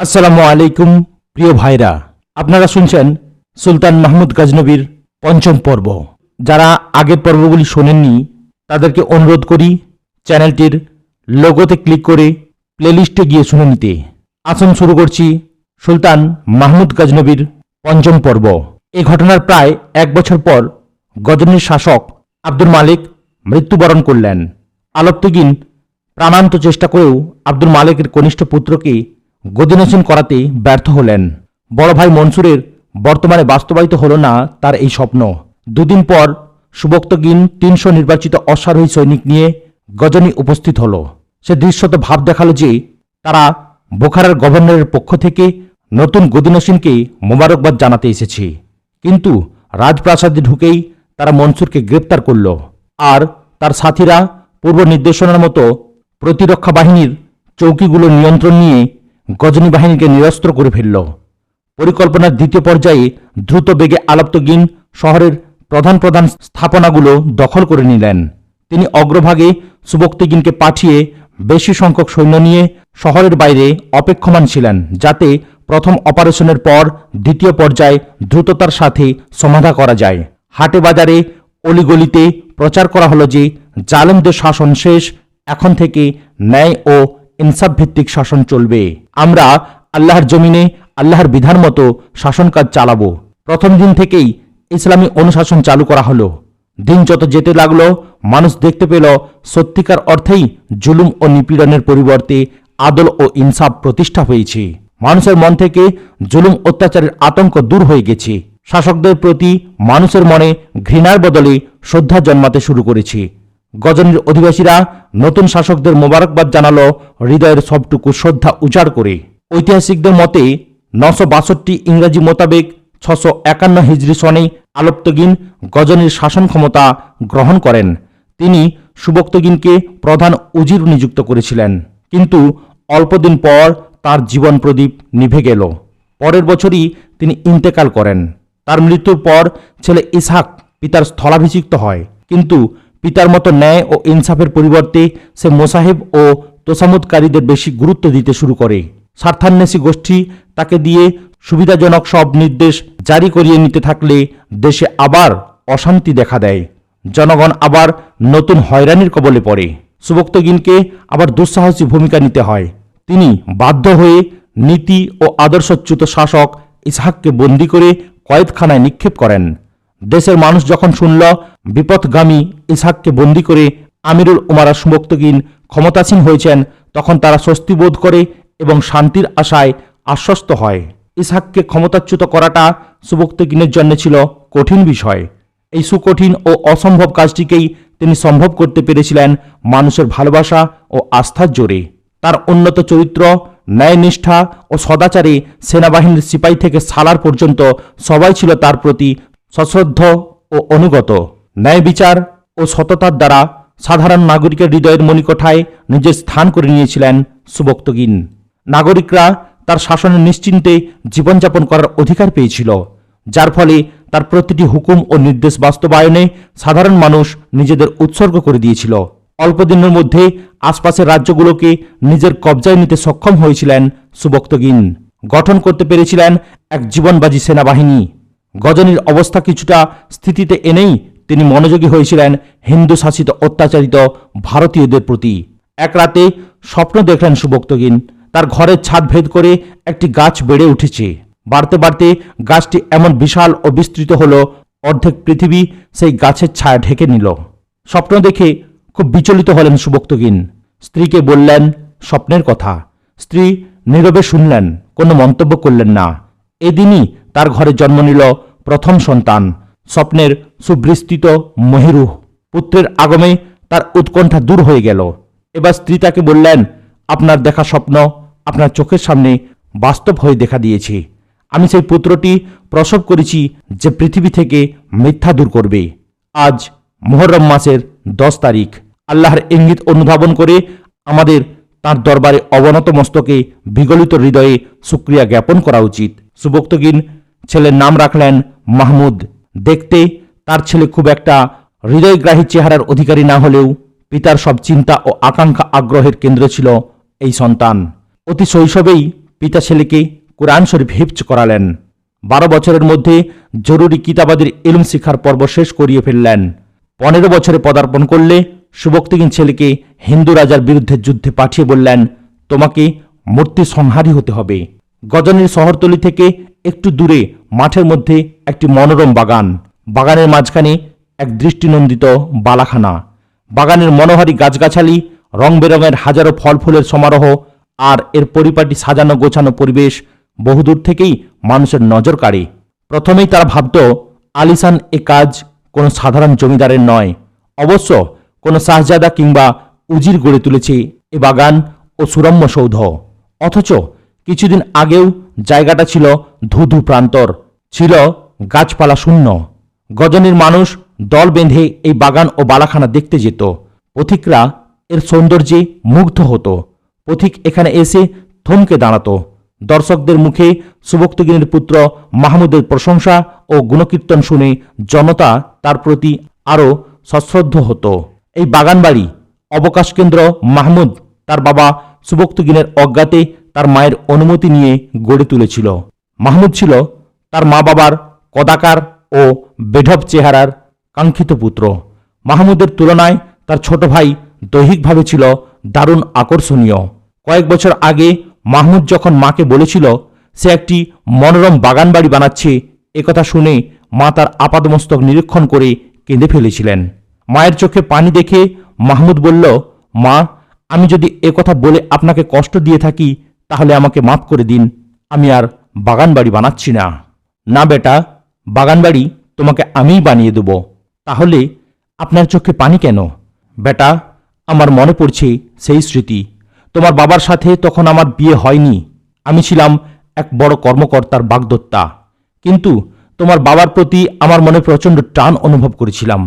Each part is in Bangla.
আসসালামু আলাইকুম প্রিয় ভাইরা, আপনারা শুনছেন সুলতান মাহমুদ গজনবীর পঞ্চম পর্ব। যারা আগের পর্বগুলি শোনেননি তাদেরকে অনুরোধ করি চ্যানেলটির লোগোতে ক্লিক করে প্লেলিস্টে গিয়ে শুনে নিতে। আসুন শুরু করছি সুলতান মাহমুদ গজনবীর পঞ্চম পর্ব। এই ঘটনার প্রায় এক বছর পর গজনীর শাসক আব্দুল মালিক মৃত্যুবরণ করলেন। আলবতগিন প্রাণান্ত চেষ্টা করেও আব্দুল মালিকের কনিষ্ঠ পুত্রকে গদিনসীন করাতে ব্যর্থ হলেন। বড় ভাই মনসুরের বর্তমানে বাস্তবায়িত হল না তার এই স্বপ্ন। দুদিন পর সুবক্তগিন ৩০০ নির্বাচিত অশ্বারোহী সৈনিক নিয়ে গজনী উপস্থিত হল। সে দৃশ্যত ভাব দেখালো যে তারা বোখারার গভর্নরের পক্ষ থেকে নতুন গদিনসীনকে মোবারকবাদ জানাতে এসেছে। কিন্তু রাজপ্রাসাদে ঢুকেই তারা মনসুরকে গ্রেপ্তার করল আর তার সাথীরা পূর্ব নির্দেশনার মতো প্রতিরক্ষা বাহিনীর চৌকিগুলো নিয়ন্ত্রণ নিয়ে গজনী বাহিনীকে নিরস্ত্র করে ফেলল। পরিকল্পনার দ্বিতীয় পর্যায়ে দ্রুত বেগে আলবতগিন শহরের প্রধান প্রধান স্থাপনাগুলো দখল করে নিলেন। তিনি অগ্রভাগে সুবক্তগিনকে পাঠিয়ে বেশি সংখ্যক সৈন্য নিয়ে শহরের বাইরে অপেক্ষমান ছিলেন, যাতে প্রথম অপারেশনের পর দ্বিতীয় পর্যায়ে দ্রুততার সাথে সমাধা করা যায়। হাটে বাজারে অলিগলিতে প্রচার করা হলো যে জালেমদের শাসন শেষ, এখন থেকে ন্যায় ও ইনসাফ ভিত্তিক শাসন চলবে। আমরা আল্লাহর জমিনে আল্লাহর বিধান মতো শাসন কাজ চালাবো। প্রথম দিন থেকেই ইসলামী অনুশাসন চালু করা হলো। দিন যত যেতে লাগলো, মানুষ দেখতে পেল সত্যিকার অর্থেই জুলুম ও নিপীড়নের পরিবর্তে আদল ও ইনসাফ প্রতিষ্ঠা হয়েছে। মানুষের মন থেকে জুলুম অত্যাচারের আতঙ্ক দূর হয়ে গেছে। শাসকদের প্রতি মানুষের মনে ঘৃণার বদলে শ্রদ্ধা জন্মাতে শুরু করেছে। গজনীর অধিবাসীরা নতুন শাসকদের মোবারকবাদ জানালো হৃদয়ের সবটুকু শ্রদ্ধা উজাড় করে। ঐতিহাসিকদের মতে ৯৬২ ইংরাজি মোতাবেক ৬৫১ হিজরি সনে আলবতগিন গজনীর শাসন ক্ষমতা গ্রহণ করেন। তিনি সুবক্তগিনকে প্রধান উজির নিযুক্ত করেছিলেন, কিন্তু অল্পদিন পর তার জীবন প্রদীপ নিভে গেল। পরের বছরই তিনি ইন্তেকাল করেন। তার মৃত্যুর পর ছেলে ইসহাক পিতার স্থলাভিষিক্ত হয়, কিন্তু পিতার মতো ন্যায় ও ইনসাফের পরিবর্তে সে মোসাহেব ও তোসামুদকারীদের বেশি গুরুত্ব দিতে শুরু করে। স্বার্থান্বেষী গোষ্ঠী তাকে দিয়ে সুবিধাজনক সব নির্দেশ জারি করিয়ে নিতে থাকলে দেশে আবার অশান্তি দেখা দেয়। জনগণ আবার নতুন হয়রানির কবলে পড়ে। সুবক্তগিনকে আবার দুঃসাহসী ভূমিকা নিতে হয়। তিনি বাধ্য হয়ে নীতি ও আদর্শচ্যুত শাসক ইসহাককে বন্দী করে কয়েদখানায় নিক্ষেপ করেন। দেশের মানুষ যখন শুনল বিপথগামী ইসহাককে বন্দী করে আমিরুল উমারা সুবক্তগিন ক্ষমতাসীন হয়েছেন, তখন তারা স্বস্তি বোধ করে এবং শান্তির আশায় আশ্বস্ত হয়। ইসহাককে ক্ষমতাচ্যুত করাটা সুবক্তগিনের জন্য ছিল কঠিন বিষয়। এই সুকঠিন ও অসম্ভব কাজটিকেই তিনি সম্ভব করতে পেরেছিলেন মানুষের ভালোবাসা ও আস্থার জোরে। তার উন্নত চরিত্র, ন্যায়নিষ্ঠা ও সদাচারে সেনাবাহিনীর সিপাহী থেকে সালার পর্যন্ত সবাই ছিল তার প্রতি সশ্রদ্ধ ও অনুগত। ন্যায় বিচার ও সততার দ্বারা সাধারণ নাগরিকের হৃদয়ের মণিকোঠায় নিজের স্থান করে নিয়েছিলেন সুবক্তগিন। নাগরিকরা তার শাসনে নিশ্চিন্তে জীবনযাপন করার অধিকার পেয়েছিল, যার ফলে তার প্রতিটি হুকুম ও নির্দেশ বাস্তবায়নে সাধারণ মানুষ নিজেদের উৎসর্গ করে দিয়েছিল। অল্প দিনের মধ্যে আশপাশের রাজ্যগুলোকে নিজের কবজায় নিতে সক্ষম হয়েছিলেন সুবক্তগিন। গঠন করতে পেরেছিলেন এক জীবনবাজি সেনাবাহিনী। গজনীর অবস্থা কিছুটা স্থিতিতে এনেই তিনি মনোযোগী হয়েছিলেন হিন্দু শাসিত অত্যাচারিত ভারতীয়দের প্রতি। এক রাতে স্বপ্ন দেখলেন সুবক্তগিন, তার ঘরের ছাদ ভেদ করে একটি গাছ বেড়ে উঠেছে। বাড়তে বাড়তে গাছটি এমন বিশাল ও বিস্তৃত হল, অর্ধেক পৃথিবী সেই গাছের ছায়া ঢেকে নিল। স্বপ্ন দেখে খুব বিচলিত হলেন সুবক্তগিন। স্ত্রীকে বললেন স্বপ্নের কথা। স্ত্রী নীরবে শুনলেন, কোনো মন্তব্য করলেন না। এদিনই তার ঘরে জন্ম নিল প্রথম সন্তান, স্বপ্নের সুবিস্তৃত মহিরুহ। পুত্রের আগমে তার উৎকণ্ঠা দূর হয়ে গেল। এবার স্ত্রী তাকে বললেন, আপনার দেখা স্বপ্ন আপনার চোখের সামনে বাস্তব হয়ে দেখা দিয়েছে। আমি সেই পুত্রটি প্রসব করেছি যে পৃথিবী থেকে মিথ্যা দূর করবে। আজ মুহররম মাসের 10 তারিখ। আল্লাহর ইঙ্গিত অনুধাবন করে আমাদের তার দরবারে অবনত মস্তকে বিগলিত হৃদয়ে শুকরিয়া জ্ঞাপন করা উচিত। সুবক্তগিন ছেলের নাম রাখলেন মাহমুদ। দেখতে তার ছেলে খুব একটা হৃদয়গ্রাহী চেহারার অধিকারী না হলেও পিতার সব চিন্তা ও আকাঙ্ক্ষা আগ্রহের কেন্দ্র ছিল এই সন্তান। অতি শৈশবেই পিতা ছেলেকে কোরআন শরীফ হিফজ করালেন। 12 বছরের মধ্যে জরুরি কিতাবাদের ইলম শিক্ষার পর্ব শেষ করিয়ে ফেললেন। 15 বছরে পদার্পণ করলে সুবক্তিহীন ছেলেকে হিন্দু রাজার বিরুদ্ধে যুদ্ধে পাঠিয়ে বললেন, তোমাকে মূর্তি সংহারী হতে হবে। গজনীর শহরতলি থেকে একটু দূরে মাঠের মধ্যে একটি মনোরম বাগান, বাগানের মাঝখানে এক দৃষ্টিনন্দিত বালাখানা, বাগানের মনোহারী গাছগাছালি, রং বেরঙের হাজারো ফল ফুলের সমারোহ আর এর পরিপাটি সাজানো গোছানো পরিবেশ বহুদূর থেকেই মানুষের নজর কাড়ে। প্রথমেই তারা ভাবত আলিশান এ কাজ কোনো সাধারণ জমিদারের নয়, অবশ্য কোনো শাহজাদা কিংবা উজির গড়ে তুলেছে এ বাগান ও সুরম্য সৌধ। অথচ কিছুদিন আগেও জায়গাটা ছিল ধুধু প্রান্তর, ছিল গাছপালা শূন্য। গজনীর মানুষ দল বেঁধে এই বাগান ও বালাখানা দেখতে যেত। পথিকরা এর সৌন্দর্যে মুগ্ধ হতো। পথিক এখানে এসে থমকে দাঁড়াতো। দর্শকদের মুখে সুবক্তিগিনের পুত্র মাহমুদের প্রশংসা ও গুণকীর্তন শুনে জনতা তার প্রতি আরও সশ্রদ্ধ হতো। এই বাগানবাড়ি অবকাশ কেন্দ্র মাহমুদ তার বাবা সুবক্তিগিনের অজ্ঞাতে তার মায়ের অনুমতি নিয়ে গড়ে তুলেছিল। মাহমুদ ছিল তার মা বাবার কদাকার ও বেঢপ চেহারার কাঙ্ক্ষিত পুত্র। মাহমুদের তুলনায় তার ছোট ভাই দৈহিকভাবে ছিল দারুণ আকর্ষণীয়। কয়েক বছর আগে মাহমুদ যখন মাকে বলেছিল সে একটি মনোরম বাগানবাড়ি বানাচ্ছে, একথা শুনে মা তার আপাদমস্তক নিরীক্ষণ করে কেঁদে ফেলেছিলেন। মায়ের চোখে পানি দেখে মাহমুদ বলল, মা, আমি যদি একথা বলে আপনাকে কষ্ট দিয়ে থাকি তাহলে আমাকে মাফ করে দিন, আমি আর বাগানবাড়ি বানাচ্ছি না। না বেটা, বাগানবাড়ি তোমাকে আমিই বানিয়ে দেব। তাহলে আপনার চোখে পানি কেন? বেটা, আমার মনে পড়ছে সেই স্মৃতি। তোমার বাবার সাথে তখন আমার বিয়ে হয়নি। আমি ছিলাম এক বড় কর্মকর্তার বাগদত্তা, কিন্তু তোমার বাবার প্রতি আমার মনে প্রচণ্ড টান অনুভব করেছিলাম।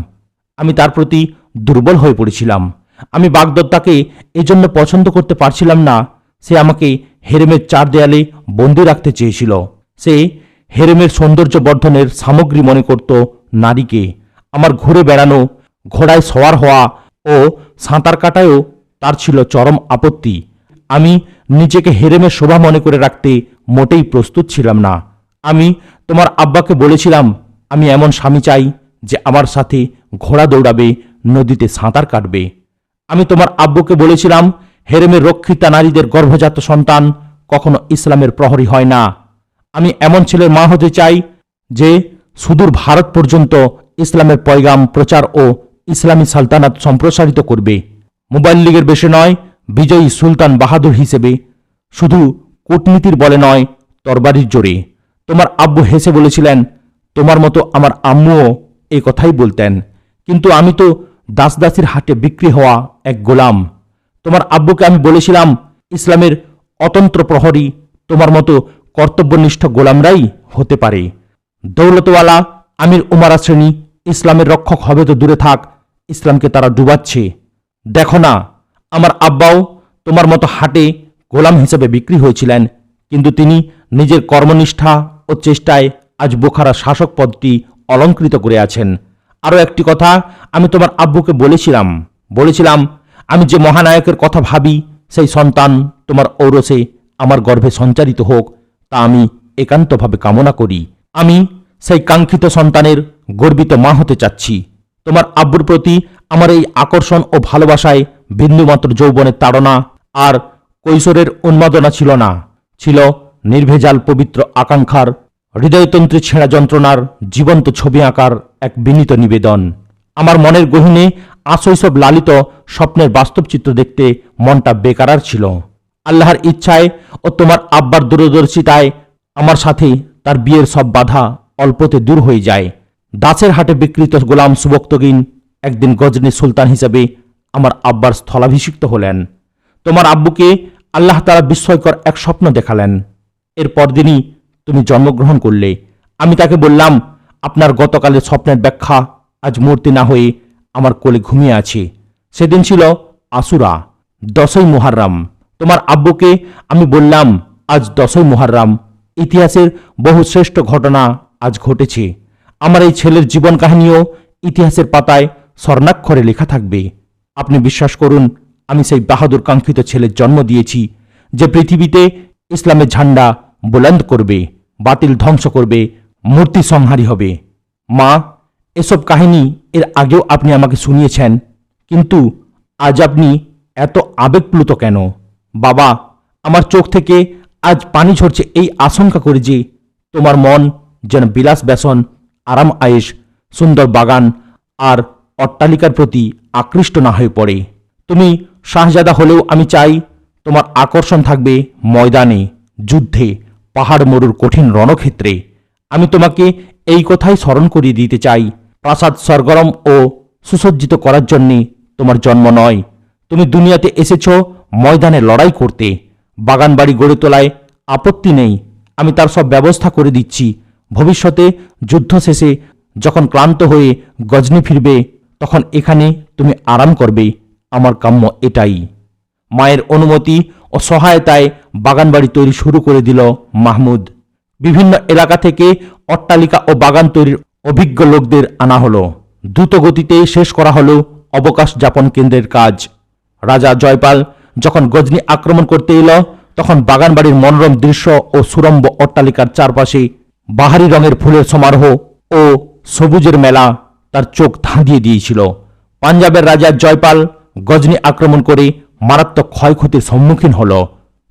আমি তার প্রতি দুর্বল হয়ে পড়েছিলাম। আমি বাগদত্তাকে এজন্য পছন্দ করতে পারছিলাম না। সে আমাকে হেরেমের 4 দেয়ালে বন্দি রাখতে চেয়েছিল। সে হেরেমের সৌন্দর্য বর্ধনের সামগ্রী মনে করত নারীকে। আমার ঘুরে বেড়ানো, ঘোড়ায় সওয়ার হওয়া ও সাঁতার কাটায়ও তার ছিল চরম আপত্তি। আমি নিজেকে হেরেমের শোভা মনে করে রাখতে মোটেই প্রস্তুত ছিলাম না। আমি তোমার আব্বাকে বলেছিলাম আমি এমন স্বামী চাই যে আমার সাথে ঘোড়া দৌড়াবে, নদীতে সাঁতার কাটবে। আমি তোমার আব্বুকে বলেছিলাম হেরেমের রক্ষিতা নারীদের গর্ভজাত সন্তান কখনো ইসলামের প্রহরী হয় না। আমি এমন ছেলের মা হতে চাই যে সুদূর ভারত পর্যন্ত ইসলামের পয়গাম প্রচার ও ইসলামী সালতানাত সম্প্রসারিত করবে। মোবাইল লীগের বেশে নয়, বিজয়ী সুলতান বাহাদুর হিসেবে, শুধু কূটনীতির বলে নয়, তরবারির জোরে। তোমার আব্বু হেসে বলেছিলেন, তোমার মতো আমার আম্মুও এই কথাই বলতেন, কিন্তু আমি তো দাসদাসীর হাটে বিক্রি হওয়া এক গোলাম। তোমার আব্বুকে আমি বলেছিলাম ইসলামের অতন্ত্র প্রহরী তোমার মতো কর্তব্যনিষ্ঠ গোলামরাই হতে পারে। দৌলতওয়ালা আমির উমারা শ্রেণী ইসলামের রক্ষক হবে তো দূরে থাক, ইসলামকে তারা ডুবাচ্ছে। দেখো না, আমার আব্বাও তোমার মতো হাটে গোলাম হিসেবে বিক্রি হয়েছিলেন, কিন্তু তিনি নিজের কর্মনিষ্ঠা ও চেষ্টায় আজ বোখারা শাসক পদটি অলঙ্কৃত করে আছেন। আরও একটি কথা আমি তোমার আব্বুকে বলেছিলাম আমি যে মহানায়কের কথা ভাবি সেই সন্তান তোমার ঔরসে আমার গর্ভে সঞ্চারিত হোক, তা আমি একান্তভাবে কামনা করি। আমি সেই কাঙ্ক্ষিত সন্তানের গর্বিত মা হতে চাচ্ছি। তোমার আব্বুর প্রতি আমার এই আকর্ষণ ও ভালোবাসায় বিন্দুমাত্র যৌবনের তাড়না আর কৈশোরের উন্মাদনা ছিল না, ছিল নির্ভেজাল পবিত্র আকাঙ্ক্ষার, হৃদয়তন্ত্রে ছেঁড়া যন্ত্রণার জীবন্ত ছবি আঁকার এক বিনীত নিবেদন। আমার মনের গহীনে আশৈশব লালিত স্বপ্নের বাস্তব চিত্র দেখতে মনটা বেকারার ছিল। আল্লাহর ইচ্ছায় ও তোমার আব্বার দূরদর্শিতায় আমার সাথে তার বিয়ের সব বাধা অল্পতে দূর হয়ে যায়। দাসের হাটে বিক্রিত গোলাম সুবক্তগিন একদিন গজনী সুলতান হিসেবে আমার আব্বার স্থলাভিষিক্ত হলেন। তোমার আব্বুকে আল্লাহ তাআলা বিস্ময়কর এক স্বপ্ন দেখালেন। এর পরদিনই তুমি জন্মগ্রহণ করলে। আমি তাকে বললাম, আপনার গতকালের স্বপ্নের ব্যাখ্যা আজ মূর্তি না হয়ে আমার কোলে ঘুমিয়ে আছে। সেদিন ছিল আশুরা, 10ই মুহররম। তোমার আব্বুকে আমি বললাম, আজ 10ই মুহররম, ইতিহাসের বহু শ্রেষ্ঠ ঘটনা আজ ঘটেছে। আমার এই ছেলের জীবন কাহিনীও ইতিহাসের পাতায় স্বর্ণাক্ষরে লেখা থাকবে। আপনি বিশ্বাস করুন, আমি সেই বাহাদুর কাঙ্ক্ষিত ছেলের জন্ম দিয়েছি যে পৃথিবীতে ইসলামের ঝান্ডা বুলন্দ করবে, বাতিল ধ্বংস করবে, মূর্তি সংহারী হবে। মা, এসব কাহিনী এর আগেও আপনি আমাকে শুনিয়েছেন, কিন্তু আজ আপনি এত আবেগপ্লুত কেন? বাবা, আমার চোখ থেকে আজ পানি ঝরছে এই আশঙ্কা করে যে তোমার মন যেন বিলাস ব্যসন, আরাম আয়েশ, সুন্দর বাগান আর অট্টালিকার প্রতি আকৃষ্ট না হয়ে পড়ে। তুমি শাহজাদা হলেও আমি চাই তোমার আকর্ষণ থাকবে ময়দানে, যুদ্ধে, পাহাড় মরুর কঠিন রণক্ষেত্রে। আমি তোমাকে এই কথাই স্মরণ করিয়ে দিতে চাই, প্রাসাদ সরগরম ও সুসজ্জিত করার জন্যে তোমার জন্ম নয়। তুমি দুনিয়াতে এসেছ ময়দানে লড়াই করতে। বাগান বাড়ি গড়ে তোলায় আপত্তি নেই, আমি তার সব ব্যবস্থা করে দিচ্ছি। ভবিষ্যতে যুদ্ধ শেষে যখন ক্লান্ত হয়ে গজনি ফিরবে, তখন এখানে তুমি আরাম করবে। আমার কাম্য এটাই। মায়ের অনুমতি ও সহায়তায় বাগানবাড়ি তৈরি শুরু করে দিল মাহমুদ। বিভিন্ন এলাকা থেকে অট্টালিকা ও বাগান তৈরির অভিজ্ঞ লোকদের আনা হলো। দ্রুত গতিতে শেষ করা হলো অবকাশ যাপন কেন্দ্রের কাজ। রাজা জয়পাল যখন গজনি আক্রমণ করতে এলো, তখন বাগানবাড়ির মনোরম দৃশ্য ও সুরম্ভ অট্টালিকার চারপাশে বাহারি রঙের ফুলের সমারোহ ও সবুজের মেলা তার চোখ ধাঁধিয়ে দিয়েছিল। পাঞ্জাবের রাজা জয়পাল গজনি আক্রমণ করে মারাত্মক ক্ষয়ক্ষতির সম্মুখীন হল।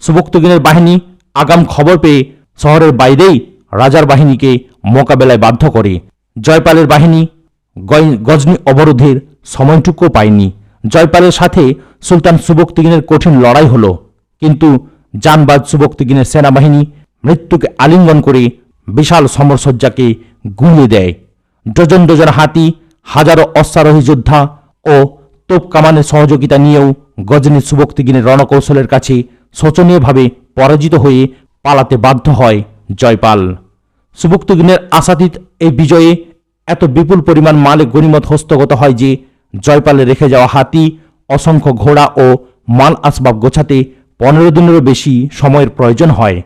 সুবক্তগিনের বাহিনী আগাম খবর পেয়ে শহরের বাইরেই রাজার বাহিনীকে মোকাবেলায় বাধ্য করে। জয়পালের বাহিনী গজনি অবরোধের সময়টুকু পায়নি। জয়পালের সাথে সুলতান সুবক্তগিনের কঠিন লড়াই হলো, কিন্তু জানবাজ সুবক্তগিনের সেনাবাহিনী মৃত্যুকে আলিঙ্গন করে বিশাল সমরসজ্জাকে গুঁড়িয়ে দেয়। ডজন ডজন হাতি, হাজারো অশ্বারোহী যোদ্ধা ও তোপ কামানের সহযোগিতা নিয়েও গজনি সুবক্তগিনের রণকৌশলের কাছে শোচনীয়ভাবে পরাজিত হয়ে পালাতে বাধ্য হয় জয়পাল। সুবক্তগিনের আশাতীত এই বিজয়ে এত বিপুল পরিমাণ মালে গনিমত হস্তগত হয় যে জয়পালের রেখে যাওয়া হাতি, অসংখ্য ঘোড়া ও মাল আসবাব গোছাতে 15 দিনেরও বেশি সময়ের প্রয়োজন হয়।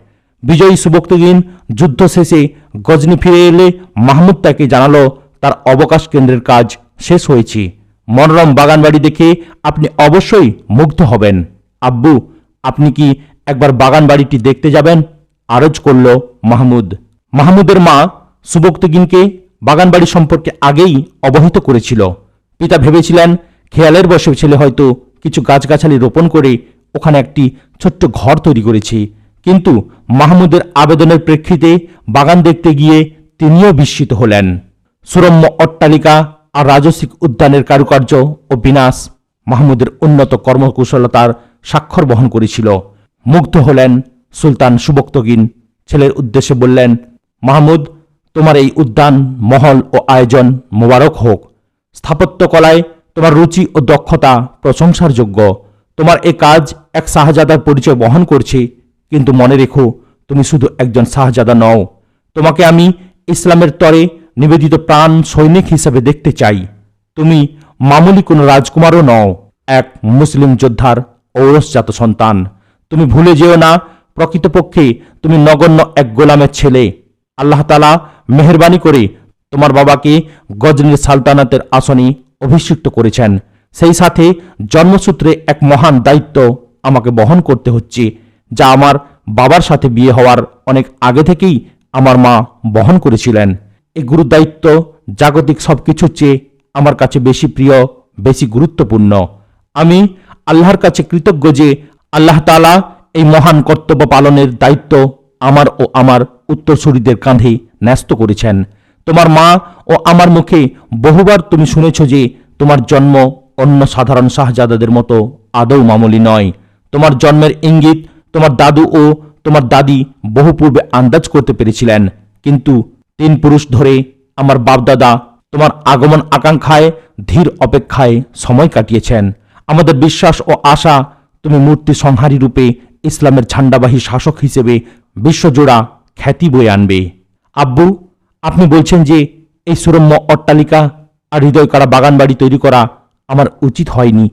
বিজয়ী সুবক্তগিন যুদ্ধ শেষে গজনি ফিরে এলে মাহমুদ তাকে জানালো তার অবকাশ কেন্দ্রের কাজ শেষ হয়েছে। মনোরম বাগানবাড়ি দেখে আপনি অবশ্যই মুগ্ধ হবেন। আব্বু, আপনি কি একবার বাগানবাড়িটি দেখতে যাবেন? আরজ করল মাহমুদ। মাহমুদের মা সুবক্তগিনকে বাগানবাড়ি সম্পর্কে আগেই অবহিত করেছিল। পিতা ভেবেছিলেন খেয়ালের বশে ছেলে হয়তো কিছু গাছগাছালি রোপণ করে ওখানে একটি ছোট্ট ঘর তৈরি করেছে, কিন্তু মাহমুদের আবেদনের প্রেক্ষিতে বাগান দেখতে গিয়ে তিনিও বিস্মিত হলেন। সুরম্য অট্টালিকা আর রাজসিক উদ্যানের কারুকার্য ও বিন্যাস মাহমুদের উন্নত কর্মকুশলতার স্বাক্ষর বহন করেছিল। মুগ্ধ হলেন সুলতান সুবক্তগিন। ছেলের উদ্দেশ্যে বললেন, মাহমুদ, তোমার এই উদ্যান, মহল ও আয়োজন মোবারক হোক। স্থাপত্য কলায় তোমার রুচি ও দক্ষতা প্রশংসার যোগ্য। তোমার এ কাজ এক শাহজাদার পরিচয় বহন করছে, কিন্তু মনে রেখো, তুমি শুধু একজন শাহজাদা নও। তোমাকে আমি ইসলামের তরে নিবেদিত প্রাণ সৈনিক হিসেবে দেখতে চাই। তুমি মামুলি কোনো রাজকুমারও নও, এক মুসলিম যোদ্ধার ঔরসজাত সন্তান। তুমি ভুলে যেও না, প্রকৃতপক্ষে তুমি নগণ্য এক গোলামের ছেলে। আল্লাহ তাআলা মেহেরবানি করে তোমার বাবাকে গজনির সালতানাতের আসনে অভিষিক্ত করেছেন। সেই সাথে জন্মসূত্রে এক মহান দায়িত্ব আমাকে বহন করতে হচ্ছে, যা আমার বাবার সাথে বিয়ে হওয়ার অনেক আগে থেকেই আমার মা বহন করেছিলেন। এই গুরুদায়িত্ব জাগতিক সবকিছুর চেয়ে আমার কাছে বেশি প্রিয়, বেশি গুরুত্বপূর্ণ। আমি আল্লাহর কাছে কৃতজ্ঞ যে আল্লাহ তাআলা এই মহান কর্তব্য পালনের দায়িত্ব আমার ও আমার উত্তরসূরিদের কাঁধে ন্যস্ত করেছেন। তোমার মা ও আমার মুখে বহুবার তুমি শুনেছ যে তোমার জন্ম অন্য সাধারণ শাহজাদাদের মতো আদৌ মামুলি নয়। তোমার জন্মের ইঙ্গিত তোমার দাদু ও তোমার দাদি বহু পূর্বে আন্দাজ করতে পেরেছিলেন, কিন্তু 3 পুরুষ ধরে আমার বাপদাদা তোমার আগমন আকাঙ্ক্ষায় ধীর অপেক্ষায় সময় কাটিয়েছেন। আমাদের বিশ্বাস ও আশা তুমি মূর্তি সংহারী রূপে ইসলামের ঝান্ডাবাহী শাসক হিসেবে বিশ্বজোড়া খ্যাতি বয়ে আনবে। আব্বু, আপনি বলছেন যে এই সুরম্য অট্টালিকা আর হৃদয় করা বাগানবাড়ি তৈরি করা আমার উচিত হয়নি?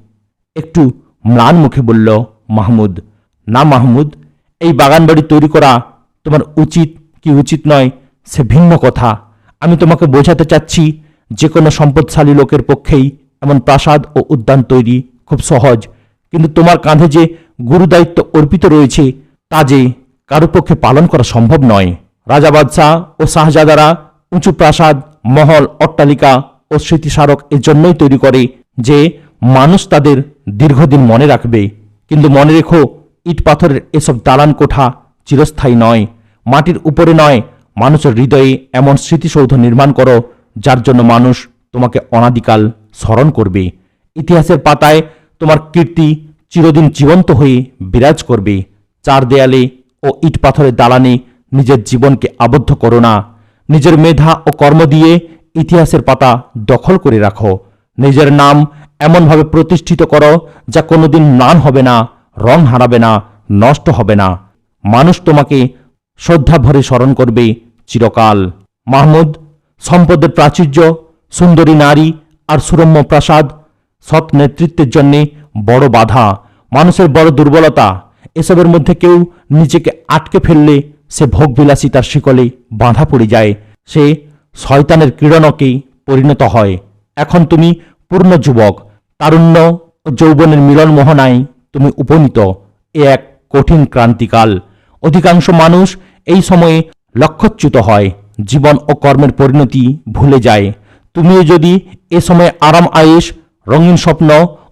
একটু ম্লান মুখে বলল মাহমুদ। না মাহমুদ, এই বাগানবাড়ি তৈরি করা তোমার উচিত কি উচিত নয় সে ভিন্ন কথা। আমি তোমাকে বোঝাতে চাচ্ছি, যে কোনো সম্পদশালী লোকের পক্ষেই এমন প্রাসাদ ও উদ্যান তৈরি খুব সহজ, কিন্তু তোমার কাঁধে যে গুরুদায়িত্ব অর্পিত রয়েছে তা যে কারো পক্ষে পালন করা সম্ভব নয়। রাজা বাদশাহ ও শাহজাদারা উঁচু প্রাসাদ, মহল, অট্টালিকা ও স্মৃতিস্মারক এজন্যই তৈরি করে যে মানুষ তাদের দীর্ঘদিন মনে রাখবে। কিন্তু মনে রেখো, ইট পাথরের এসব দালান কোঠা চিরস্থায়ী নয়। মাটির উপরে নয়, মানুষের হৃদয়ে এমন স্মৃতিসৌধ নির্মাণ করো যার জন্য মানুষ তোমাকে অনাদিকাল স্মরণ করবে। ইতিহাসের পাতায় তোমার কীর্তি চিরদিন জীবন্ত হয়ে বিরাজ করবে। চার দেয়ালে ও ইট পাথরের দালানে নিজের জীবনকে আবদ্ধ করো না। নিজের মেধা ও কর্ম দিয়ে ইতিহাসের পাতা দখল করে রাখো। নিজের নাম এমনভাবে প্রতিষ্ঠিত করো যা কোনোদিন ম্লান হবে না, রং হারাবে না, নষ্ট হবে না। মানুষ তোমাকে শ্রদ্ধা ভরে স্মরণ করবে চিরকাল। মাহমুদ, সম্পদের প্রাচুর্য, সুন্দরী নারী আর সুরম্য প্রাসাদ সৎ নেতৃত্বের জন্য বড় বাধা, মানুষের বড় দুর্বলতা। এসবের মধ্যে কেউ নিজেকে আটকে ফেললে সে ভোগবিলাসিতার শিকলে বাঁধা পড়ে যায়, সে শয়তানের ক্রীড়নকে পরিণত হয়। এখন তুমি পূর্ণ যুবক, তারুণ্য ও যৌবনের মিলন মোহনায় তুমি উপনীত। এ এক কঠিন ক্রান্তিকাল। অধিকাংশ মানুষ এই সময়ে লক্ষ্যচ্যুত হয়, জীবন ও কর্মের পরিণতি ভুলে যায়। তুমিও যদি এ সময় আরাম আয়েশ, রঙিন স্বপ্ন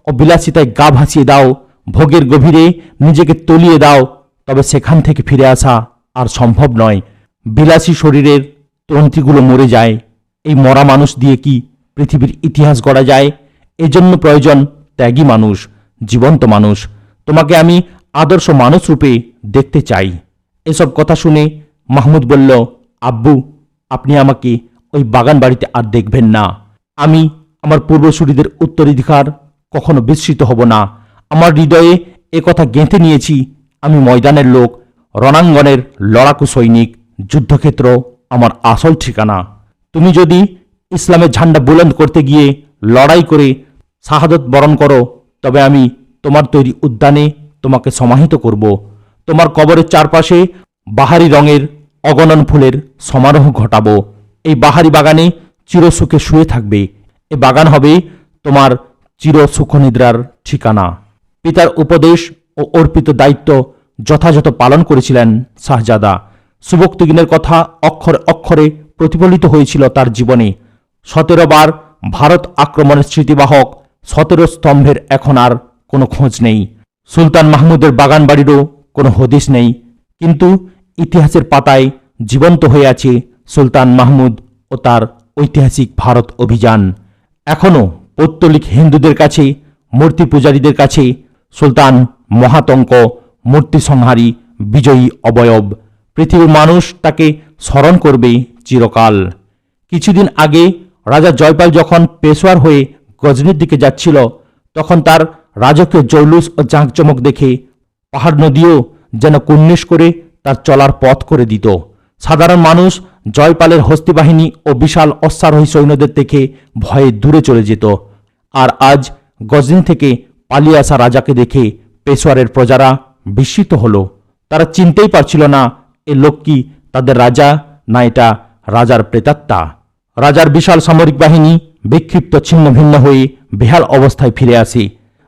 ও বিলাসিতায় গা ভাসিয়ে দাও, ভোগের গভীরে নিজেকে তলিয়ে দাও, তবে সেখান থেকে ফিরে আসা আর সম্ভব নয়। বিলাসী শরীরের তন্ত্রীগুলো মরে যায়। এই মরা মানুষ দিয়ে কি পৃথিবীর ইতিহাস গড়া যায়? এজন্য প্রয়োজন ত্যাগী মানুষ, জীবন্ত মানুষ। তোমাকে আমি আদর্শ মানুষ রূপে দেখতে চাই। এসব কথা শুনে মাহমুদ বলল, আব্বু, আপনি আমাকে ওই বাগান বাড়িতে আর দেখবেন না। আমি আমার পূর্বসূরিদের উত্তরাধিকার কখনো বিস্মৃত হব না। আমার হৃদয়ে এ কথা গেঁথে নিয়েছি, আমি ময়দানের লোক, রণাঙ্গনের লড়াকু সৈনিক, যুদ্ধক্ষেত্র আমার আসল ঠিকানা। তুমি যদি ইসলামের ঝান্ডা বুলন্দ করতে গিয়ে লড়াই করে শাহাদত বরণ করো, তবে আমি তোমার তৈরি উদ্যানে তোমাকে সমাহিত করব। তোমার কবরের চারপাশে বাহারি রঙের অগণন ফুলের সমারোহ ঘটাবো। এই বাহারি বাগানে চিরসুখে শুয়ে থাকবে। এ বাগান হবে তোমার চির সুখনিদ্রার ঠিকানা। পিতার উপদেশ ও অর্পিত দায়িত্ব যথাযথ পালন করেছিলেন শাহজাদা। সুবক্তগিনের কথা অক্ষরে অক্ষরে প্রতিফলিত হয়েছিল তার জীবনে। 17 বার ভারত আক্রমণের স্মৃতিবাহক 17 স্তম্ভের এখন আর কোনো খোঁজ নেই। সুলতান মাহমুদের বাগান বাড়িরও কোনো হদিস নেই। কিন্তু ইতিহাসের পাতায় জীবন্ত হয়ে আছে সুলতান মাহমুদ ও তার ঐতিহাসিক ভারত অভিযান। এখনও পৌত্তলিক হিন্দুদের কাছে, মূর্তি পূজারীদের কাছে সুলতান মহাতঙ্ক, মূর্তি সংহারী, বিজয়ী অবয়ব। পৃথিবীর মানুষ তাকে স্মরণ করবে চিরকাল। কিছুদিন আগে রাজা জয়পাল যখন পেশোয়ার হয়ে গজনির দিকে যাচ্ছিল, তখন তার রাজকীয় জৌলুস ও জাঁকজমক দেখে পাহাড় নদীও যেন কুর্নিশ করে তার চলার পথ করে দিত। সাধারণ মানুষ জয়পালের হস্তি বাহিনী ও বিশাল অশ্বারোহী সৈন্যদের দেখে ভয়ে দূরে চলে যেত। আর আজ গজনি থেকে পালিয়ে আসা রাজাকে দেখে পেশোয়ারের প্রজারা বিস্মিত হল। তারা চিনতেই পারছিল না এ লোক কি তাদের রাজা, না এটা রাজার প্রেতাত্মা। রাজার বিশাল সামরিক বাহিনী বিক্ষিপ্ত ছিন্ন ভিন্ন হয়ে বেহাল অবস্থায় ফিরে আসে।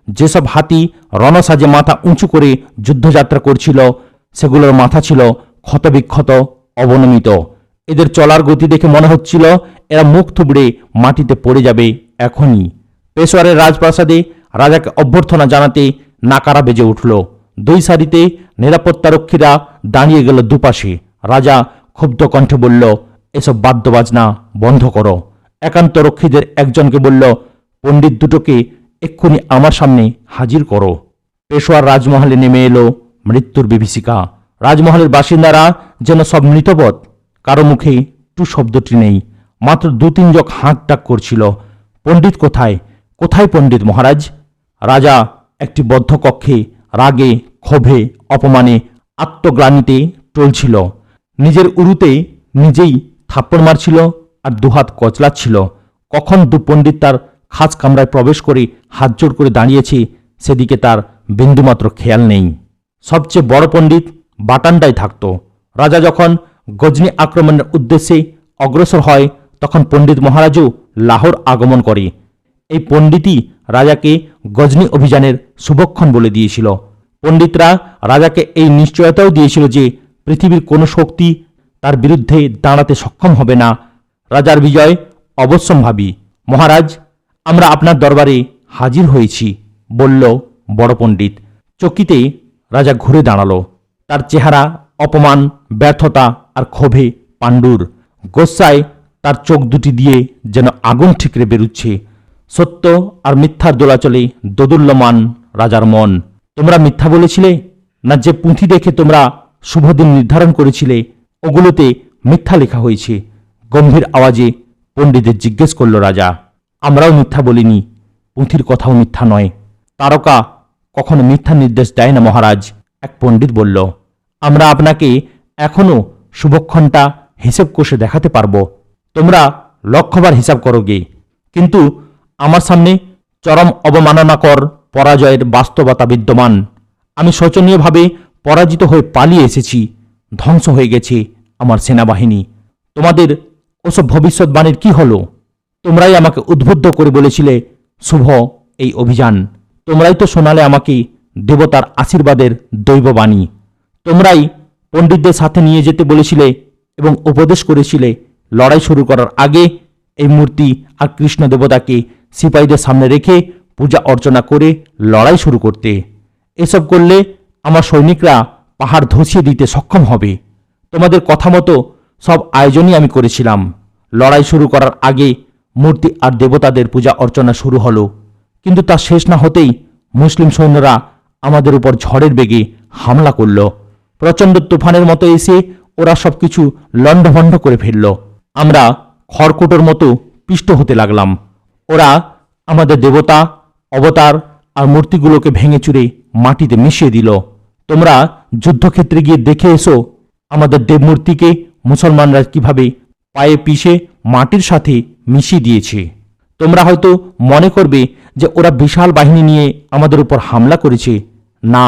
যেসব হাতি রণসাজে মাথা উঁচু করে যুদ্ধযাত্রা করছিল, সেগুলোর মাথা ছিল ক্ষতবিক্ষত, অবনমিত। এদের চলার গতি দেখে মনে হচ্ছিল এরা মুখ থুবড়ে মাটিতে পড়ে যাবে এখনই। পেশোয়ারের রাজপ্রাসাদে রাজাকে অভ্যর্থনা জানাতে নাকারা বেজে উঠল। দুই সারিতে নিরাপত্তারক্ষীরা দাঁড়িয়ে গেল দুপাশে। রাজা ক্ষুব্ধ কণ্ঠে বলল, এসব বাদ্যবাজনা বন্ধ করো। একান্ত রক্ষীদের একজনকে বলল, পণ্ডিত দুটোকে এক্ষুনি আমার সামনে হাজির করো। পেশোয়ার রাজমহলে নেমে এলো মৃত্যুর বিভীষিকা। রাজমহলের বাসিন্দারা যেন সব মৃতবৎ। কারো মুখে টু শব্দটি নেই। মাত্র 2-3 জন হাঁক ডাক করছিল। পণ্ডিত কোথায়? কোথায় পণ্ডিত মহারাজ? রাজা একটি বদ্ধ কক্ষে রাগে, ক্ষোভে, অপমানে, আত্মগ্লানিতে টলছিল। নিজের উরুতে নিজেই থাপ্পড় মারছিল আর দুহাত কচলাচ্ছিল। কখন দু পণ্ডিত তার খাস কামরায় প্রবেশ করে হাত জোড় করে দাঁড়িয়েছে, সেদিকে তার বিন্দুমাত্র খেয়াল নেই। সবচেয়ে বড় পণ্ডিত বাটানটায় থাকত। রাজা যখন গজনি আক্রমণের উদ্দেশ্যে অগ্রসর হয়, তখন পণ্ডিত মহারাজও লাহোর আগমন করে। এই পণ্ডিতই রাজাকে গজনি অভিযানের শুভক্ষণ বলে দিয়েছিল। পণ্ডিতরা রাজাকে এই নিশ্চয়তাও দিয়েছিল যে পৃথিবীর কোনো শক্তি তার বিরুদ্ধে দাঁড়াতে সক্ষম হবে না। রাজার বিজয় অবশ্যম্ভাবী। মহারাজ, আমরা আপনার দরবারে হাজির হয়েছি, বলল বড় পণ্ডিত। চকিতে রাজা ঘুরে দাঁড়ালো। তার চেহারা অপমান, ব্যর্থতা আর ক্ষোভে পাণ্ডুর। গোস্বায় তার চোখ দুটি দিয়ে যেন আগুন ঠিকরে বেরুচ্ছে। সত্য আর মিথ্যার দোলাচলে দোদুল্যমান রাজার মন। তোমরা মিথ্যা বলেছিলে না? যে পুঁথি দেখে তোমরা শুভদিন নির্ধারণ করেছিলে ওগুলোতে মিথ্যা লেখা হয়েছে, গম্ভীর আওয়াজে পণ্ডিতের জিজ্ঞেস করল রাজা। আমরাও মিথ্যা বলিনি, পুঁথির কথাও মিথ্যা নয়। তারকা কখনো মিথ্যা নির্দেশ দেয় না মহারাজ, এক পণ্ডিত বলল। আমরা আপনাকে এখনো শুভক্ষণটা হিসেব কষে দেখাতে পারবো। তোমরা লক্ষবার হিসাব করোগে, কিন্তু আমার সামনে চরম অবমাননাকর পরাজয়ের বাস্তবতা বিদ্যমান। আমি শোচনীয়ভাবে পরাজিত হয়ে পালিয়ে এসেছি। ধ্বংস হয়ে গেছে আমার সেনাবাহিনী। তোমাদের ওসব ভবিষ্যৎবাণীর কি হলো? তোমরাই আমাকে উদ্বুদ্ধ করে বলেছিলে শুভ এই অভিযান। তোমরাই তো শোনালে আমাকে দেবতার আশীর্বাদের দৈববাণী। তোমরাই পণ্ডিতদের সাথে নিয়ে যেতে বলেছিলে এবং উপদেশ করেছিলে লড়াই শুরু করার আগে এই মূর্তি আর কৃষ্ণ দেবতাকে সিপাহীদের সামনে রেখে পূজা অর্চনা করে লড়াই শুরু করতে। এসব করলে আমার সৈনিকরা পাহাড় ধসিয়ে দিতে সক্ষম হবে। তোমাদের কথা মতো সব আয়োজনই আমি করেছিলাম। লড়াই শুরু করার আগে মূর্তি আর দেবতাদের পূজা অর্চনা শুরু হলো, কিন্তু তা শেষ না হতেই মুসলিম সৈন্যরা আমাদের উপর ঝড়ের বেগে হামলা করল। প্রচণ্ড তুফানের মতো এসে ওরা সবকিছু লণ্ডভণ্ড করে ফেলল। আমরা খড়কুটোর মতো পিষ্ট হতে লাগলাম। ওরা আমাদের দেবতা, অবতার আর মূর্তিগুলোকে ভেঙে চুরে মাটিতে মিশিয়ে দিল। তোমরা যুদ্ধক্ষেত্রে গিয়ে দেখে এসো আমাদের দেবমূর্তিকে মুসলমানরা কিভাবে পায়ে পিষে মাটির সাথে মিশিয়ে দিয়েছে। তোমরা হয়তো মনে করবে যে ওরা বিশাল বাহিনী নিয়ে আমাদের উপর হামলা করেছে। না,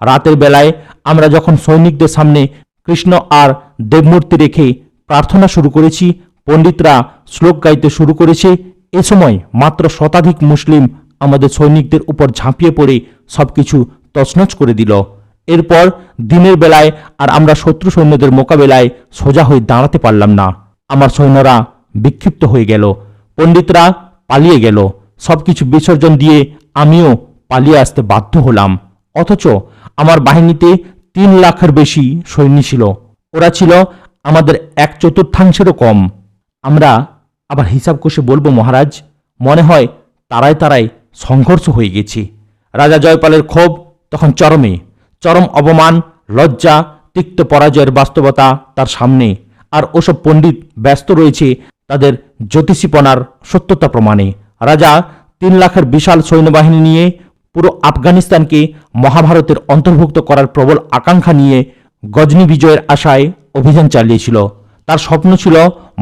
রাতের বেলায় আমরা যখন সৈনিকদের সামনে কৃষ্ণ আর দেবমূর্তি রেখে প্রার্থনা শুরু করেছি, পণ্ডিতরা শ্লোক গাইতে শুরু করেছে, এ সময় মাত্র শতাধিক মুসলিম আমাদের সৈনিকদের উপর ঝাঁপিয়ে পড়ে সবকিছু তছনছ করে দিল। এরপর দিনের বেলায় আর আমরা শত্রু সৈন্যদের মোকাবেলায় সোজা হয়ে দাঁড়াতে পারলাম না। আমার সৈন্যরা বিক্ষিপ্ত হয়ে গেল, পণ্ডিতরা পালিয়ে গেল। সবকিছু বিসর্জন দিয়ে আমিও পালিয়ে আসতে বাধ্য হলাম। অথচ আমার বাহিনীতে 3 লাখের বেশি সৈন্য ছিল। ওরা ছিল আমাদের 1/4 কম। আমরা আবার হিসাব কষে বলবো মহারাজ, মনে হয় তারায় তারায় সংঘর্ষ হয়ে গেছে। রাজা জয়পালের ক্ষোভ তখন চরমে। চরম অপমান, লজ্জা, তিক্ত পরাজয়ের বাস্তবতা তার সামনে। আর ওসব পণ্ডিত ব্যস্ত রয়েছে তাদের জ্যোতিষীপনার সত্যতা প্রমাণে। রাজা 3 লাখের বিশাল সৈন্যবাহিনী নিয়ে পুরো আফগানিস্তানকে মহাভারতের অন্তর্ভুক্ত করার প্রবল আকাঙ্ক্ষা নিয়ে গজনি বিজয়ের আশায় অভিযান চালিয়েছিল। তার স্বপ্ন ছিল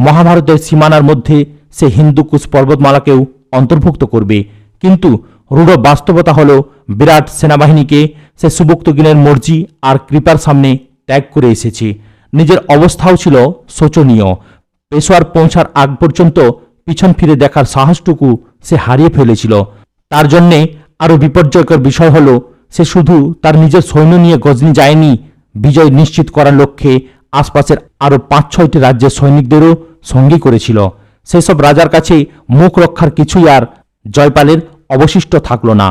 মহাভারতের সীমানার মধ্যে সে হিন্দুকুশ পর্বতমালাকেও অন্তর্ভুক্ত করবে। কিন্তু রূঢ় বাস্তবতা হল বিরাট সেনাবাহিনীকে সে সুবক্তগিনের মর্জি আর কৃপার সামনে ত্যাগ করে এসেছে। নিজের অবস্থাও ছিল শোচনীয়। পেশোয়ার পৌঁছার আগ পর্যন্ত পিছন ফিরে দেখার সাহসটুকু সে হারিয়ে ফেলেছিল। তার জন্যে আরও বিপর্যয়কর বিষয় হল সে শুধু তার নিজের সৈন্য নিয়ে গজনি যায়নি, বিজয় নিশ্চিত করার লক্ষ্যে আশপাশের আরও 5-6টি রাজ্যের সৈনিকদেরও সঙ্গী করেছিল। সেসব রাজার কাছে মুখ রক্ষার কিছুই আর জয়পালের অবশিষ্ট থাকল না।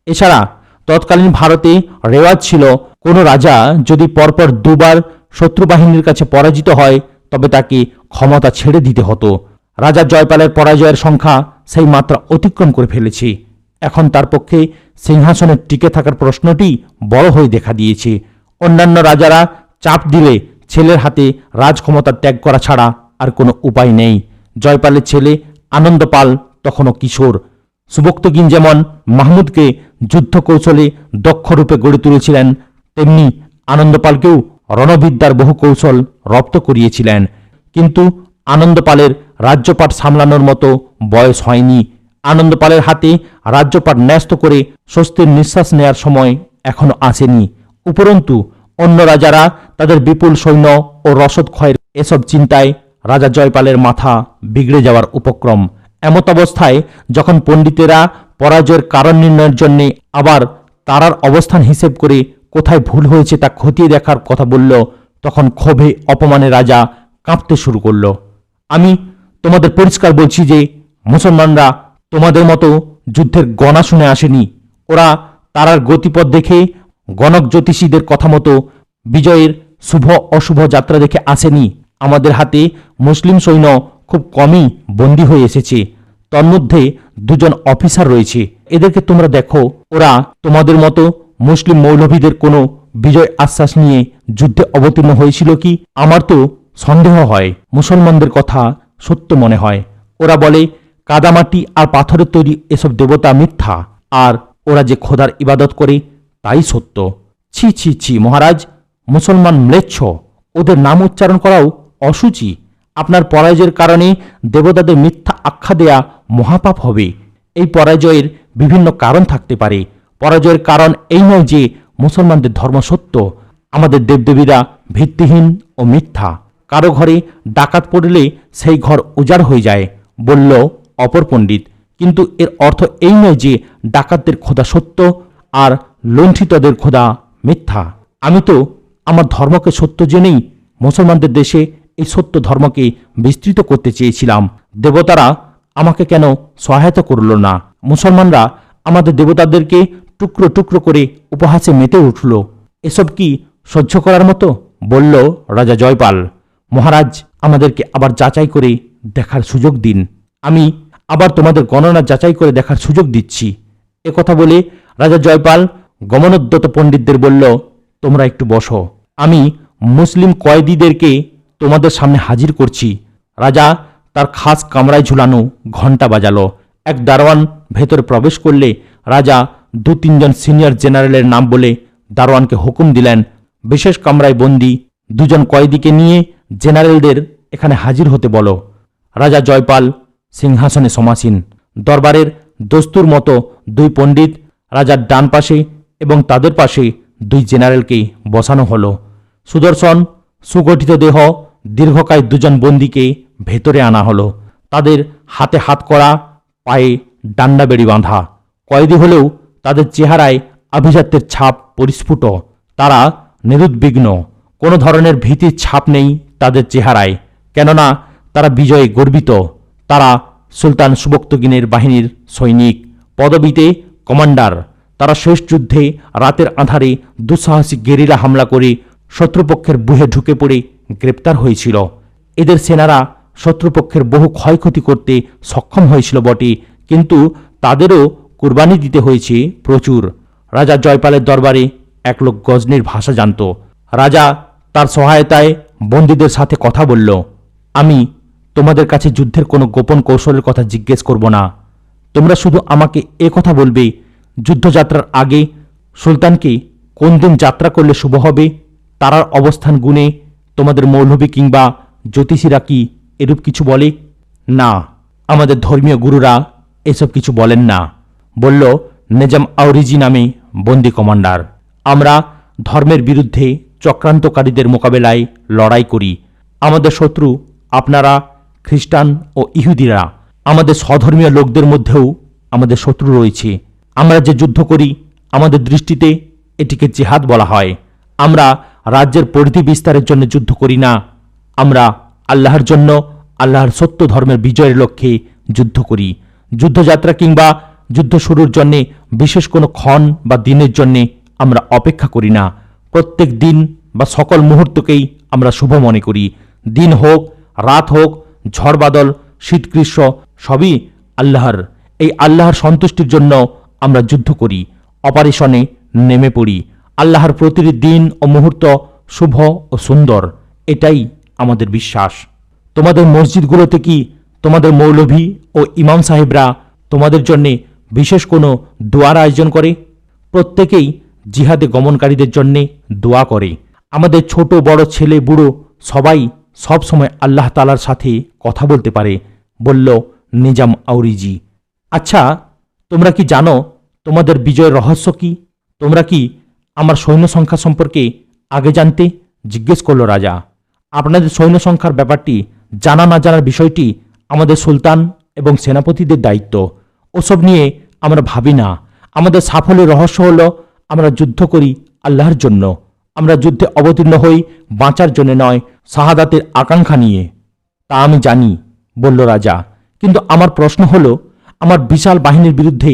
এছাড়া তৎকালীন ভারতে রেওয়াজ ছিল কোনো রাজা যদি পরপর 2 বার শত্রুবাহিনীর কাছে পরাজিত হয় তবে তাকে ক্ষমতা ছেড়ে দিতে হতো। রাজা জয়পালের পরাজয়ের সংখ্যা সেই মাত্রা অতিক্রম করে ফেলেছে। এখন তার পক্ষে সিংহাসনে টিকে থাকার প্রশ্নটি বড় হয়ে দেখা দিয়েছে। অন্যান্য রাজারা চাপ দিলে ছেলের হাতে রাজক্ষমতা ত্যাগ করা ছাড়া আর কোনো উপায় নেই। জয়পালের ছেলে আনন্দপাল তখনও কিশোর। সুবক্তগিন যেমন মাহমুদকে যুদ্ধ কৌশলে দক্ষরূপে গড়ে তুলেছিলেন, তেমনি আনন্দপালকেও রণবিদ্যার বহু কৌশল রপ্ত করিয়েছিলেন। কিন্তু আনন্দপালের রাজ্যপাট সামলানোর মতো বয়স হয়নি। আনন্দপালের হাতে রাজ্যপাট ন্যস্ত করে স্বস্তির নিঃশ্বাস নেয়ার সময় এখনো আসেনি। উপরন্তু অন্য রাজারা তাদের বিপুল সৈন্য ও রসদ ক্ষয়ের এসব চিন্তায় রাজা জয়পালের মাথা বিগড়ে যাওয়ার উপক্রম। এমত অবস্থায় যখন পণ্ডিতেরা পরাজয়ের কারণ নির্ণয়ের জন্য আবার তারার অবস্থান হিসেব করে কোথায় ভুল হয়েছে তা খতিয়ে দেখার কথা বলল, তখন ক্ষোভে অপমানে রাজা কাঁপতে শুরু করলো। আমি তোমাদের পরিষ্কার বলছি যে মুসলমানরা তোমাদের মতো যুদ্ধের গণা শুনে আসেনি। ওরা তারার গতিপথ দেখে, গণক জ্যোতিষীদের কথা মতো বিজয়ের শুভ অশুভ যাত্রা দেখে আসেনি। আমাদের হাতে মুসলিম সৈন্য খুব কমই বন্দী হয়ে এসেছে। তন্মধ্যে 2 জন অফিসার রয়েছে। এদেরকে তোমরা দেখো। ওরা তোমাদের মতো মুসলিম মৌলভীদের কোনো বিজয় আশ্বাস নিয়ে যুদ্ধে অবতীর্ণ হয়েছিল কি? আমার তো সন্দেহ হয়। মুসলমানদের কথা সত্য মনে হয়। ওরা বলে কাদামাটি আর পাথরের তৈরি এসব দেবতা মিথ্যা, আর ওরা যে খোদার ইবাদত করে তাই সত্য। ছি ছি ছি মহারাজ, মুসলমান ম্লেচ্ছ, ওদের নাম উচ্চারণ করাও অসুচি। আপনার পরাজয়ের কারণে দেবতাদের মিথ্যা আখ্যা দেয়া মহাপাপ হবে। এই পরাজয়ের বিভিন্ন কারণ থাকতে পারে। পরাজয়ের কারণ এই নয় যে মুসলমানদের ধর্ম সত্য, আমাদের দেবদেবীরা ভিত্তিহীন ও মিথ্যা। কারো ঘরে ডাকাত পড়লে সেই ঘর উজাড় হয়ে যায়, বলল অপর পণ্ডিত। কিন্তু এর অর্থ এই নয় যে ডাকাতদের খোদা সত্য আর লুণ্ঠিতদের খোদা মিথ্যা। আমি তো আমার ধর্মকে সত্য জেনেই মুসলমানদের দেশে এই সত্য ধর্মকে বিস্তৃত করতে চেয়েছিলাম। দেবতারা আমাকে কেন সহায়তা করল না? মুসলমানরা আমাদের দেবতাদেরকে টুকরো টুকরো করে উপহাসে মেতে উঠল। এসব কি সহ্য করার মতো? বলল রাজা জয়পাল। মহারাজ, আমাদেরকে আবার যাচাই করে দেখার সুযোগ দিন। আমি আবার তোমাদের গণনা যাচাই করে দেখার সুযোগ দিচ্ছি। কথা বলে রাজা জয়পাল গমনোদ্যত পণ্ডিতদের বলল, তোমরা একটু বসো। আমি মুসলিম কয়েদিদেরকে তোমাদের সামনে হাজির করছি। রাজা তার খাস কামরায় ঝুলানো ঘণ্টা বাজালো। এক দারোয়ান ভেতরে প্রবেশ করলে রাজা 2-3 জন সিনিয়র জেনারেলের নাম বলে দারোয়ানকে হুকুম দিলেন, বিশেষ কামরায় বন্দি 2 জন কয়েদিকে নিয়ে জেনারেলদের এখানে হাজির হতে বলো। রাজা জয়পাল সিংহাসনে সমাসীন। দরবারের দস্তুর মতো 2 পণ্ডিত রাজার ডান পাশে এবং তাদের পাশে 2 জেনারেলকে বসানো হলো। সুদর্শন সুগঠিত দেহ দীর্ঘকায় 2 জন বন্দীকে ভেতরে আনা হলো। তাদের হাতে হাত করা, পায়ে ডান্ডা বেড়ি বাঁধা। কয়েদি হলেও তাদের চেহারায় আভিজাত্যের ছাপ পরিস্ফুট। তারা নিরুদ্বিগ্ন, কোনো ধরনের ভীতির ছাপ নেই তাদের চেহারায়, কেননা তারা বিজয়ে গর্বিত। তারা সুলতান সুবক্তগিনের বাহিনীর সৈনিক, পদবিতে কমান্ডার। তারা শেষ যুদ্ধে রাতের আঁধারে দুঃসাহসিক গেরিলা হামলা করে শত্রুপক্ষের বুহে ঢুকে পড়ে গ্রেপ্তার হয়েছিল। এদের সেনারা শত্রুপক্ষের বহু ক্ষয়ক্ষতি করতে সক্ষম হয়েছিল বটে, কিন্তু তাদেরও কুরবানি দিতে হয়েছে প্রচুর। রাজা জয়পালের দরবারে এক লোক গজনির ভাষা জানত। রাজা তার সহায়তায় বন্দীদের সাথে কথা বলল। আমি তোমাদের কাছে যুদ্ধের কোনো গোপন কৌশলের কথা জিজ্ঞেস করব না। তোমরা শুধু আমাকে কথা বলবে, যুদ্ধযাত্রার আগে সুলতানকে কোন দিন যাত্রা করলে শুভ হবে, তারার অবস্থান গুণে তোমাদের মৌলভী কিংবা জ্যোতিষীরা কি এরূপ কিছু বলে? না, আমাদের ধর্মীয় গুরুরা এসব কিছু বলেন না, বলল নিজাম আউরিজি নামে বন্দি কমান্ডার। আমরা ধর্মের বিরুদ্ধে চক্রান্তকারীদের মোকাবেলায় লড়াই করি। আমাদের শত্রু আপনারা, খ্রিস্টান ও ইহুদিরা। আমাদের স্বধর্মীয় লোকদের মধ্যেও আমাদের শত্রু রয়েছে। আমরা যে যুদ্ধ করি, আমাদের দৃষ্টিতে এটিকে জিহাদ বলা হয়। আমরা রাজ্যের পরিধি বিস্তারের জন্য যুদ্ধ করি না। আমরা আল্লাহর জন্য, আল্লাহর সত্য ধর্মের বিজয়ের লক্ষ্যে যুদ্ধ করি। যুদ্ধযাত্রা কিংবা যুদ্ধ শুরুর জন্যে বিশেষ কোনো ক্ষণ বা দিনের জন্যে আমরা অপেক্ষা করি না। প্রত্যেক দিন বা সকল মুহূর্তকেই আমরা শুভ মনে করি। দিন হোক, রাত হোক, ঝড় বাদল, শীত গ্রীষ্ম, সবই আল্লাহর। এই আল্লাহর সন্তুষ্টির জন্য আমরা যুদ্ধ করি, অপারেশনে নেমে পড়ি। আল্লাহর প্রতিটি দিন ও মুহূর্ত শুভ ও সুন্দর, এটাই আমাদের বিশ্বাস। তোমাদের মসজিদগুলোতে কি তোমাদের মৌলভী ও ইমাম সাহেবরা তোমাদের জন্যে বিশেষ কোনো দোয়ার আয়োজন করে? প্রত্যেকেই জিহাদে গমনকারীদের জন্যে দোয়া করে। আমাদের ছোট বড় ছেলে বুড়ো সবাই সব সময় আল্লাহ তাআলার সাথে কথা বলতে পারে, বলল নিজাম আউরিজি। আচ্ছা, তোমরা কি জানো তোমাদের বিজয়ের রহস্য কি? তোমরা কি আমার সৈন্য সংখ্যা সম্পর্কে আগে জানতে? জিজ্ঞেস করল রাজা। আপনাদের সৈন্য সংখ্যার ব্যাপারটি জানা না জানার বিষয়টি আমাদের সুলতান এবং সেনাপতিদের দায়িত্ব। ওসব নিয়ে আমরা ভাবি না। আমাদের সাফল্যের রহস্য হলো আমরা যুদ্ধ করি আল্লাহর জন্য। আমরা যুদ্ধে অবতীর্ণ হই বাঁচার জন্য নয়, শাহাদাতের আকাঙ্ক্ষা নিয়ে। তা আমি জানি, বলল রাজা, কিন্তু আমার প্রশ্ন হলো, আমার বিশাল বাহিনীর বিরুদ্ধে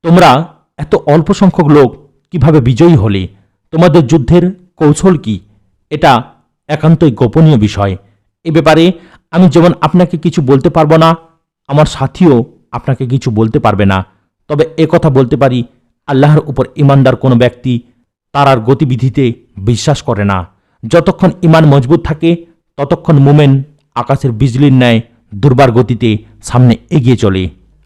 তোমরা এত অল্প সংখ্যক লোক কিভাবে বিজয়ী হলে? তোমাদের যুদ্ধের কৌশল কি? এটা একান্তই গোপনীয় বিষয়। এ ব্যাপারে আমি যেমন আপনাকে কিছু বলতে পারবো না, আমার সাথীও আপনাকে কিছু বলতে পারবে না। তবে কথা বলতে পারি, আল্লাহর উপর ইমানদার কোনো ব্যক্তি তারার গতিবিধিতে বিশ্বাস করে না। যতক্ষণ ইমান মজবুত থাকে ততক্ষণ মোমেন আকাশের বিজলির ন্যায় দুর্বার গতিতে সামনে এগিয়ে চলে।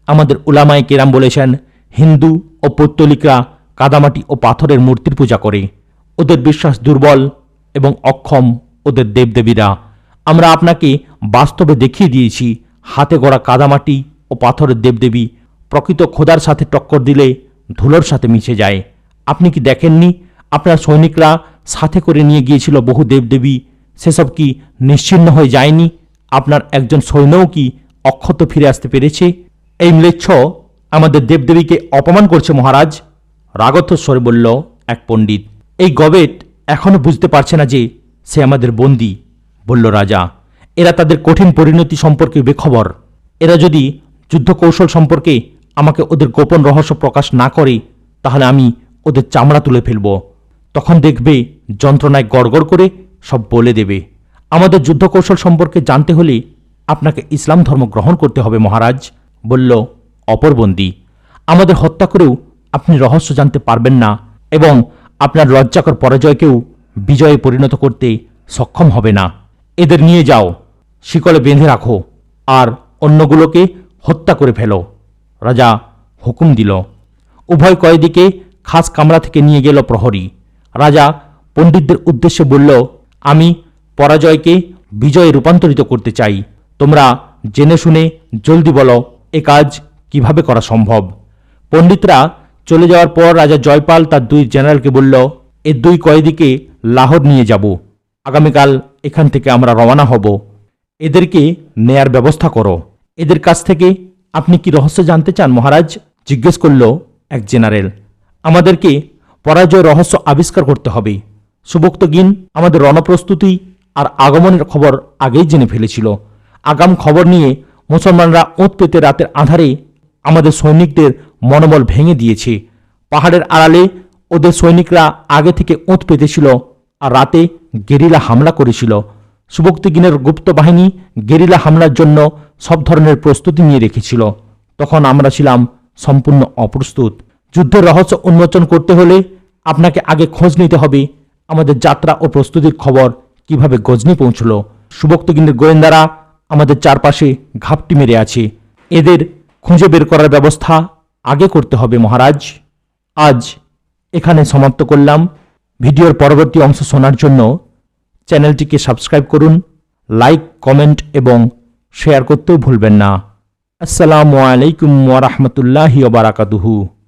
আমাদের উলামায়ে কেরাম বলেছেন, হিন্দু ও পৌত্তলিকরা কাদামাটি ও পাথরের মূর্তির পূজা করে। ওদের বিশ্বাস দুর্বল এবং অক্ষম ওদের দেবদেবীরা। আমরা আপনাকে বাস্তবে দেখিয়ে দিয়েছি, হাতে গড়া কাদামাটি ও পাথরের দেবদেবী প্রকৃত খোদার সাথে টক্কর দিলে ধুলোর সাথে মিশে যায়। আপনি কি দেখেননি আপনার সৈনিকরা সাথে করে নিয়ে গিয়েছিল বহু দেবদেবী? সেসব কি নিশ্চিহ্ন হয়ে যায়নি? আপনার একজন সৈন্যও কি অক্ষত ফিরে আসতে পেরেছে? এই ম্লেচ্ছ আমাদের দেবদেবীকে অপমান করছে মহারাজ, রাগত স্বরে বলল এক পণ্ডিত। এই গবেট এখনো বুঝতে পারছে না যে সে আমাদের বন্দী, বলল রাজা। এরা তাদের কঠিন পরিণতি সম্পর্কে বেখবর। এরা যদি যুদ্ধ কৌশল সম্পর্কে আমাকে ওদের গোপন রহস্য প্রকাশ না করে, তাহলে আমি ওদের চামড়া তুলে ফেলব। তখন দেখবে যন্ত্রণায় গড়গড় করে সব বলে দেবে। আমাদের যুদ্ধ কৌশল সম্পর্কে জানতে হলে আপনাকে ইসলাম ধর্ম গ্রহণ করতে হবে মহারাজ, বলল অপর বন্দী। আমাদের হত্যা করেও আপনি রহস্য জানতে পারবেন না এবং আপনার লজ্জাকর পরাজয়কেও বিজয়ে পরিণত করতে সক্ষম হবে না। এদের নিয়ে যাও, শিকলে বেঁধে রাখো আর অন্যগুলোকে হত্যা করে ফেলো, রাজা হুকুম দিল। উভয় কয়েদিকে খাস কামরা থেকে নিয়ে গেল প্রহরী। রাজা পণ্ডিতদের উদ্দেশ্যে বলল, আমি পরাজয়কে বিজয়ে রূপান্তরিত করতে চাই। তোমরা জেনে শুনে জলদি বলো এ কাজ কিভাবে করা সম্ভব। পণ্ডিতরা চলে যাওয়ার পর রাজা জয়পাল তার দুই জেনারেলকে বলল, এ দুই কয়েদিকে লাহোর নিয়ে যাব। আগামীকাল এখান থেকে আমরা রওনা হব। এদেরকে নেয়ার ব্যবস্থা করো। এদের কাছ থেকে আপনি কি রহস্য জানতে চান মহারাজ? জিজ্ঞেস করল এক জেনারেল। আমাদেরকে পরাজয় রহস্য আবিষ্কার করতে হবে। সুবক্তগিন আমাদের রণপ্রস্তুতি আর আগমনের খবর আগেই জেনে ফেলেছিল। আগাম খবর নিয়ে মুসলমানরা ওঁত পেতে রাতের আঁধারে আমাদের সৈনিকদের মনোবল ভেঙে দিয়েছে। পাহাড়ের আড়ালে ওদের সৈনিকরা আগে থেকে ওঁত পেতেছিল আর রাতে গেরিলা হামলা করেছিল। সুবক্তগিনের গুপ্ত বাহিনী গেরিলা হামলার জন্য সব ধরনের প্রস্তুতি নিয়ে রেখেছিল। তখন আমরা ছিলাম সম্পূর্ণ অপ্রস্তুত। যুদ্ধের রহস্য উন্মোচন করতে হলে আপনাকে আগে খোঁজ নিতে হবে আমাদের যাত্রা ও প্রস্তুতির খবর কিভাবে গজনি পৌঁছল। সুবক্তগিনের গোয়েন্দারা আমাদের চারপাশে ঘাপটি মেরে আছে। এদের খুঁজে বের করার ব্যবস্থা আগে করতে হবে মহারাজ। আজ এখানে সমাপ্ত করলাম। ভিডিওর পরবর্তী অংশ শোনার জন্য চ্যানেলটিকে সাবস্ক্রাইব করুন, লাইক, কমেন্ট এবং শেয়ার করতেও ভুলবেন না। আসসালামু আলাইকুম ওয়া রাহমাতুল্লাহি ওয়া বারাকাতুহু।